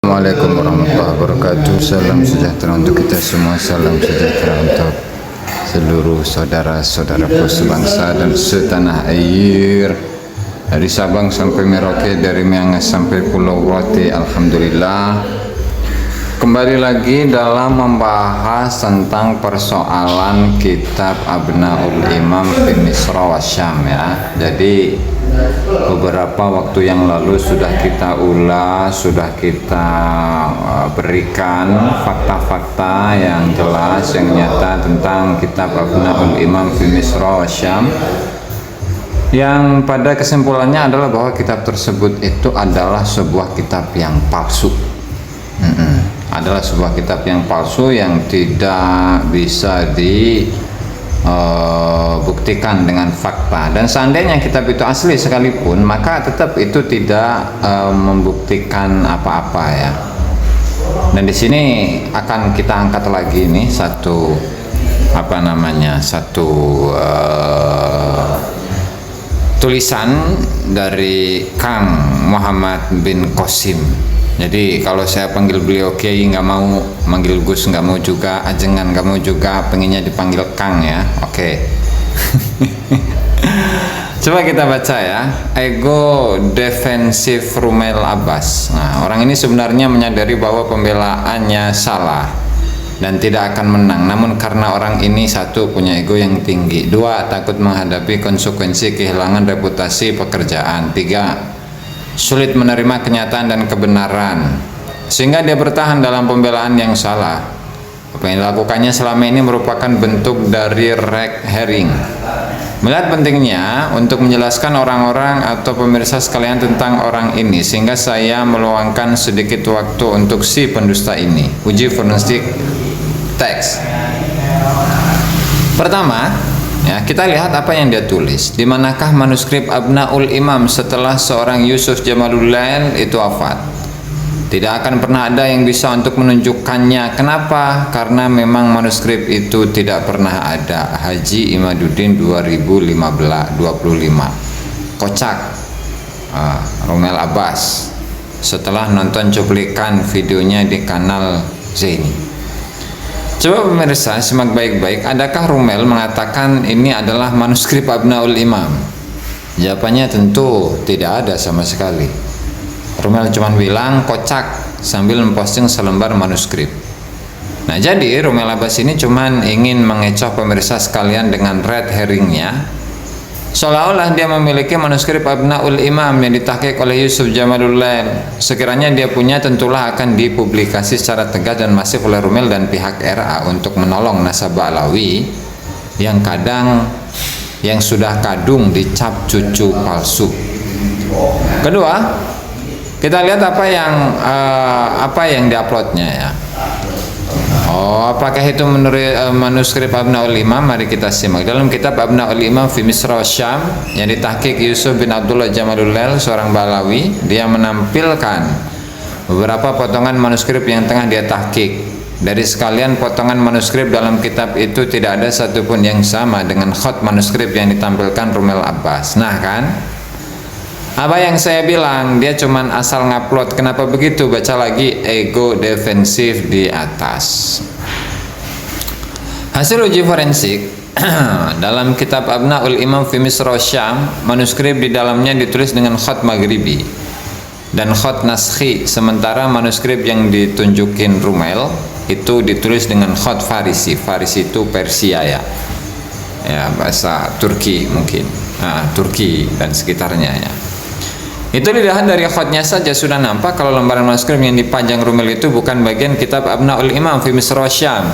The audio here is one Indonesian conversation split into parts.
Assalamualaikum warahmatullahi wabarakatuh. Salam sejahtera untuk kita semua. Salam sejahtera untuk seluruh saudara-saudaraku sebangsa dan setanah air, dari Sabang sampai Merauke, dari Miangas sampai Pulau Rote. Alhamdulillah, kembali lagi dalam membahas tentang persoalan kitab Abnaul Imam fi Misra wa Syam ya. Jadi beberapa waktu yang lalu sudah kita ulas, sudah kita berikan fakta-fakta yang jelas, yang nyata tentang kitab Abnaul Imam fi Misra wa Syam, yang pada kesimpulannya adalah bahwa kitab tersebut itu adalah sebuah kitab yang palsu. Adalah sebuah kitab yang palsu yang tidak bisa buktikan dengan fakta, dan seandainya kitab itu asli sekalipun maka tetap itu tidak membuktikan apa-apa ya. Dan di sini akan kita angkat lagi nih satu tulisan dari Kang Muhammad bin Qasim. Jadi kalau saya panggil beliau Kiai nggak mau, manggil Gus nggak mau juga, ajengan nggak mau juga, pengennya dipanggil Kang ya. Oke. Coba kita baca ya. Ego defensif Rumel Abbas. Nah, orang ini sebenarnya menyadari bahwa pembelaannya salah dan tidak akan menang. Namun karena orang ini, satu, punya ego yang tinggi, dua, takut menghadapi konsekuensi kehilangan reputasi pekerjaan, tiga, sulit menerima kenyataan dan kebenaran, sehingga dia bertahan dalam pembelaan yang salah. Apa yang dilakukannya selama ini merupakan bentuk dari red herring. Melihat pentingnya untuk menjelaskan orang-orang atau pemirsa sekalian tentang orang ini, sehingga saya meluangkan sedikit waktu untuk si pendusta ini. Uji forensik teks. Pertama, ya, kita lihat apa yang dia tulis. Di manakah manuskrip Abnaul Imam setelah seorang Yusuf Jamalullail itu wafat? Tidak akan pernah ada yang bisa untuk menunjukkannya. Kenapa? Karena memang manuskrip itu tidak pernah ada. Haji Imaduddin 2025. Kocak. Rumel Abbas setelah nonton cuplikan videonya di kanal Zaini. Coba pemirsa simak baik-baik, adakah Rumel mengatakan ini adalah manuskrip Abnaul Imam? Jawabannya tentu tidak ada sama sekali. Rumel cuma bilang kocak sambil memposting selembar manuskrip. Nah, jadi Rumel Abbas ini cuma ingin mengecoh pemirsa sekalian dengan red herringnya, seolah-olah dia memiliki manuskrip Abnaul Imam yang ditahqiq oleh Yusuf Jamalullail. Sekiranya dia punya, tentulah akan dipublikasi secara tegas dan masif oleh Rumel dan pihak RA untuk menolong nasabah Alawi yang sudah kadung dicap cucu palsu. Kedua, kita lihat apa yang diuploadnya ya. Apakah itu menurut manuskrip Abnaul Imam? Mari kita simak. Dalam kitab Abnaul Imam fi Misra wa Syam yang ditahqiq Yusuf bin Abdullah Jamalullail, seorang Balawi, dia menampilkan beberapa potongan manuskrip yang tengah dia tahqiq. Dari sekalian potongan manuskrip dalam kitab itu tidak ada satupun yang sama dengan khat manuskrip yang ditampilkan Rumel Abbas. Nah kan, apa yang saya bilang, dia cuman asal ngupload. Kenapa begitu? Baca lagi, ego defensif di atas. Hasil uji forensik dalam kitab Abnaul Imam fi Misra Syam, manuskrip di dalamnya ditulis dengan khat maghribi dan khat naskhi, sementara manuskrip yang ditunjukin Rumel itu ditulis dengan khat farisi. Farisi itu Persia ya, bahasa Turki mungkin, Turki dan sekitarnya ya. Itu dilihat dari khatnya saja sudah nampak kalau lembaran manuskrip yang dipajang Rumel itu bukan bagian kitab Abnaul Imam fi Misra wa Syam.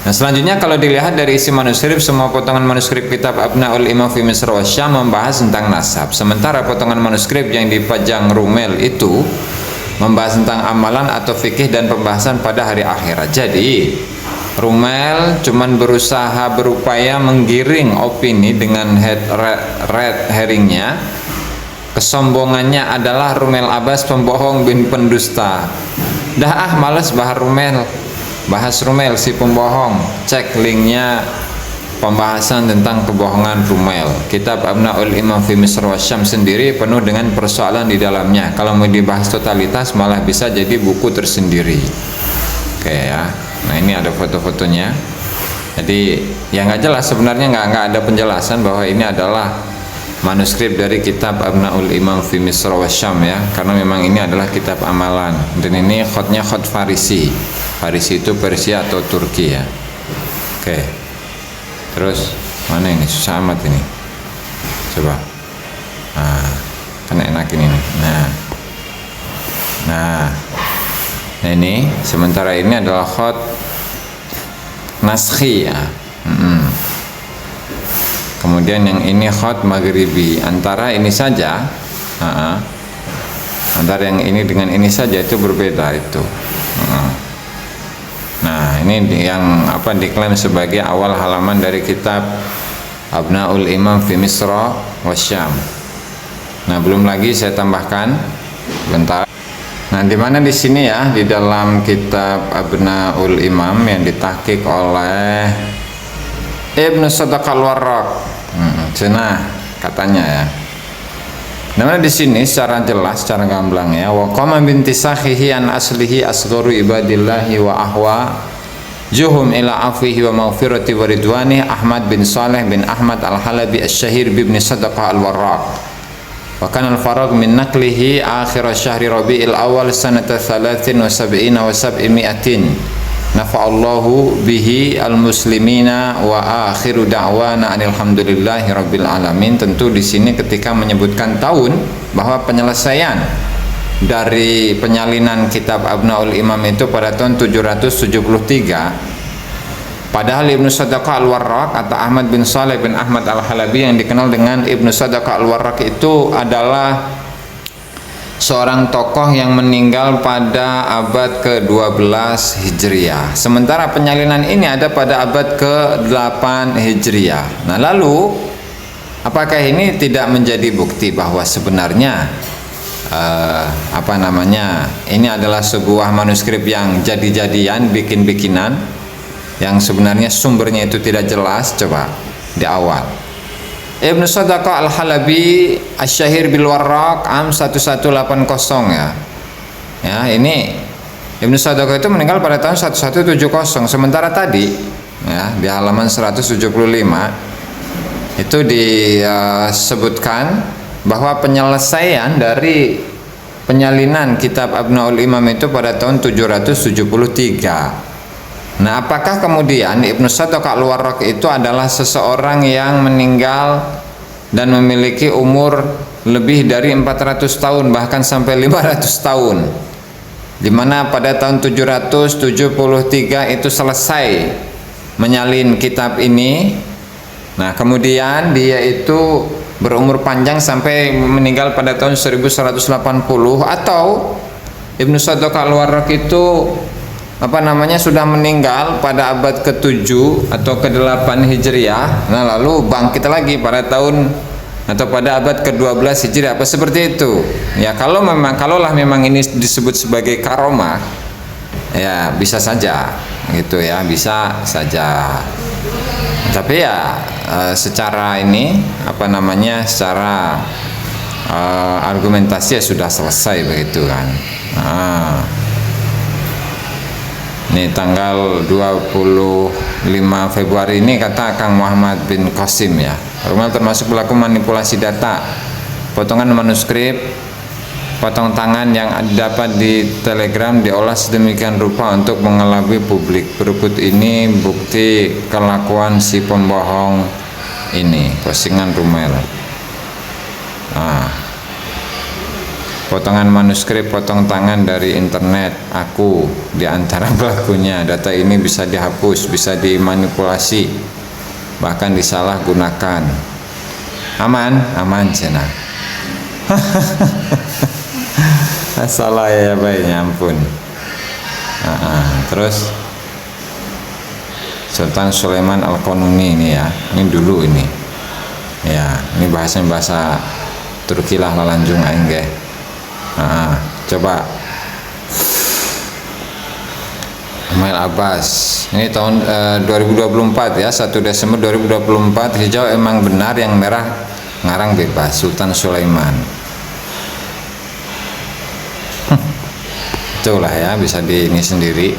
Nah, selanjutnya kalau dilihat dari isi manuskrip, semua potongan manuskrip kitab Abnaul Imam fi Misra wa Syam membahas tentang nasab, sementara potongan manuskrip yang dipajang Rumel itu membahas tentang amalan atau fikih dan pembahasan pada hari akhirat. Jadi Rumel cuman berupaya menggiring opini dengan red herringnya. Kesombongannya adalah Rumel Abbas pembohong bin pendusta. Males bahas Rumel si pembohong. Cek linknya pembahasan tentang kebohongan Rumel. Kitab Abnaul Imam fi Misr wa Syam sendiri penuh dengan persoalan di dalamnya. Kalau mau dibahas totalitas malah bisa jadi buku tersendiri. Oke ya. Nah ini ada foto-fotonya. Jadi yang nggak jelas sebenarnya nggak ada penjelasan bahwa ini adalah manuskrip dari kitab Abnaul Imam fi Misr wa Syam ya, karena memang ini adalah kitab amalan dan ini khotnya khot Farisi. Farisi itu Persia atau Turki ya. Oke. Terus mana ini, susah amat ini. Coba. Nah, kan enak ini nih. Nah ini sementara ini adalah khot naskhi ya. Kemudian yang ini khot maghribi. Antara ini saja, antara yang ini dengan ini saja itu berbeda itu. Nah ini yang diklaim sebagai awal halaman dari kitab Abnaul Imam fi Misr wa Syam. Nah belum lagi saya tambahkan bentar. Nah di mana di sini ya, di dalam kitab Abnaul Imam yang ditahqiq oleh Ibnu Sadaq al-Warraq. Cenah katanya ya. Namanya di sini secara jelas, secara gamblang ya, wa qama bintisakhihi an aslihi asgharu ibadillahi wa ahwa juhum ila afihi wa maghfirati wa ridwani Ahmad bin Saleh bin Ahmad al-Halabi asy-Syahir bi Ibnu Sadaqah al-Warraq. Wa kana al-faraq min naqlihi akhir syahri Rabiul Awal sanata 73 wa 700 nafa'allahu bihi al-muslimina wa akhiru da'wana alhamdulillahi rabbil alamin. Tentu di sini ketika menyebutkan tahun bahwa penyelesaian dari penyalinan kitab Abnaul Imam itu pada tahun 773, padahal Ibnu Sadaqah al-Warraq atau Ahmad bin Saleh bin Ahmad al-Halabi yang dikenal dengan Ibnu Sadaqah al-Warraq itu adalah seorang tokoh yang meninggal pada abad ke-12 Hijriah. Sementara penyalinan ini ada pada abad ke-8 Hijriah. Nah lalu apakah ini tidak menjadi bukti bahwa sebenarnya ini adalah sebuah manuskrip yang jadi-jadian, bikin-bikinan, yang sebenarnya sumbernya itu tidak jelas? Coba di awal. Ibnu Sadaqah al-Halabi asy-Syahir bil Warraq am 1180 ya. Ya, ini Ibnu Sadaqah itu meninggal pada tahun 1170. Sementara tadi ya di halaman 175 itu disebutkan bahwa penyelesaian dari penyalinan kitab Abnaul Imam itu pada tahun 773. Nah, apakah kemudian Ibnu Sadaqah al-Warraq itu adalah seseorang yang meninggal dan memiliki umur lebih dari 400 tahun bahkan sampai 500 tahun, di mana pada tahun 773 itu selesai menyalin kitab ini. Nah, kemudian dia itu berumur panjang sampai meninggal pada tahun 1180, atau Ibnu Sadaqah al-Warraq itu sudah meninggal pada abad ke-7 atau ke-8 Hijriah. Nah lalu bangkit lagi pada tahun atau pada abad ke-12 Hijriah, apa seperti itu ya. Kalaulah memang ini disebut sebagai karomah ya, bisa saja gitu ya, bisa saja. Tapi ya secara ini secara argumentasi ya sudah selesai begitu kan. Ini tanggal 25 Februari ini kata Kang Muhammad bin Qasim ya, Rumel termasuk pelaku manipulasi data, potongan manuskrip, potong tangan yang dapat di Telegram diolah sedemikian rupa untuk mengelabui publik. Berikut ini bukti kelakuan si pembohong ini, postingan Rumel. Potongan manuskrip potong tangan dari internet, aku di antara pelakunya. Data ini bisa dihapus, bisa dimanipulasi, bahkan disalahgunakan. Aman cina. Salah ya baiknya, ampun. Terus Sultan Sulaiman Al-Qanuni ini ya, ini dulu ini. Ya, ini bahasa Turki lah lalanjung aing ge. Coba Ismail Abbas. Ini tahun 2024 ya, 1 Desember 2024. Hijau emang benar, yang merah ngarang bebas. Sultan Sulaiman. Itulah ya, bisa di ini sendiri.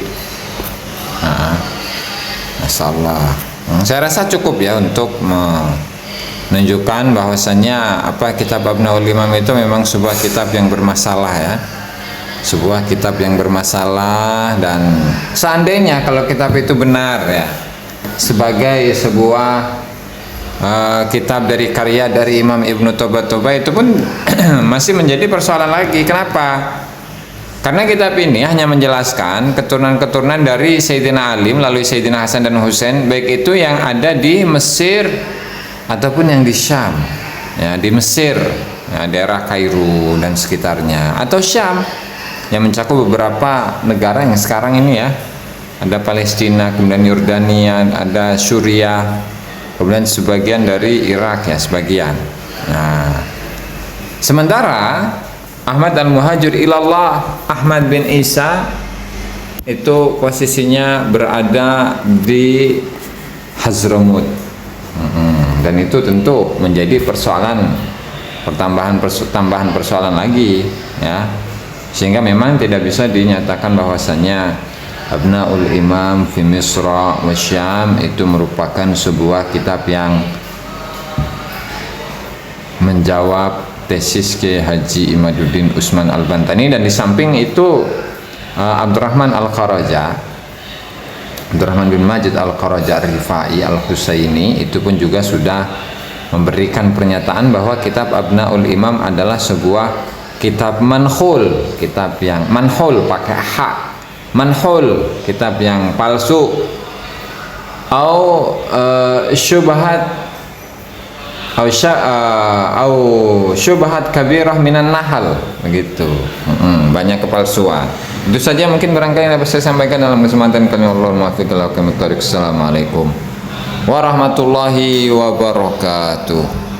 Masya Allah. Saya rasa cukup ya untuk menunjukkan bahwasannya kitab Abnaul Imam itu memang sebuah kitab yang bermasalah ya. Sebuah kitab yang bermasalah, dan seandainya kalau kitab itu benar ya sebagai sebuah kitab dari karya dari Imam Ibnu Toba itu pun masih menjadi persoalan lagi. Kenapa? Karena kitab ini hanya menjelaskan keturunan-keturunan dari Sayyidina Ali melalui Sayyidina Hasan dan Husain, baik itu yang ada di Mesir ataupun yang di Syam ya, di Mesir ya, daerah Kairo dan sekitarnya, atau Syam yang mencakup beberapa negara yang sekarang ini ya, ada Palestina, kemudian Yordania, ada Suriah, kemudian sebagian dari Irak ya, sebagian. Nah, sementara Ahmad al-Muhajir ilallah, Ahmad bin Isa itu posisinya berada di Hazramut, dan itu tentu menjadi tambahan persoalan lagi ya, sehingga memang tidak bisa dinyatakan bahwasannya Abnaul Imam fi Misra wa Syam itu merupakan sebuah kitab yang menjawab tesis Kiai Haji Imaduddin Usman Al-Bantani. Dan di samping itu Abdurrahman bin Majid Al-Qaraja Rifai Al-Husaini itu pun juga sudah memberikan pernyataan bahwa kitab Abnaul Imam adalah sebuah kitab manhul, kitab yang manhul pakai hak, manhul, kitab yang palsu, atau syubhat syubhat kabirah minan nahal, begitu. Banyak kepalsuan. Itu saja mungkin barangkali yang dapat saya sampaikan dalam kesempatan kali ini. Assalamualaikum warahmatullahi wabarakatuh.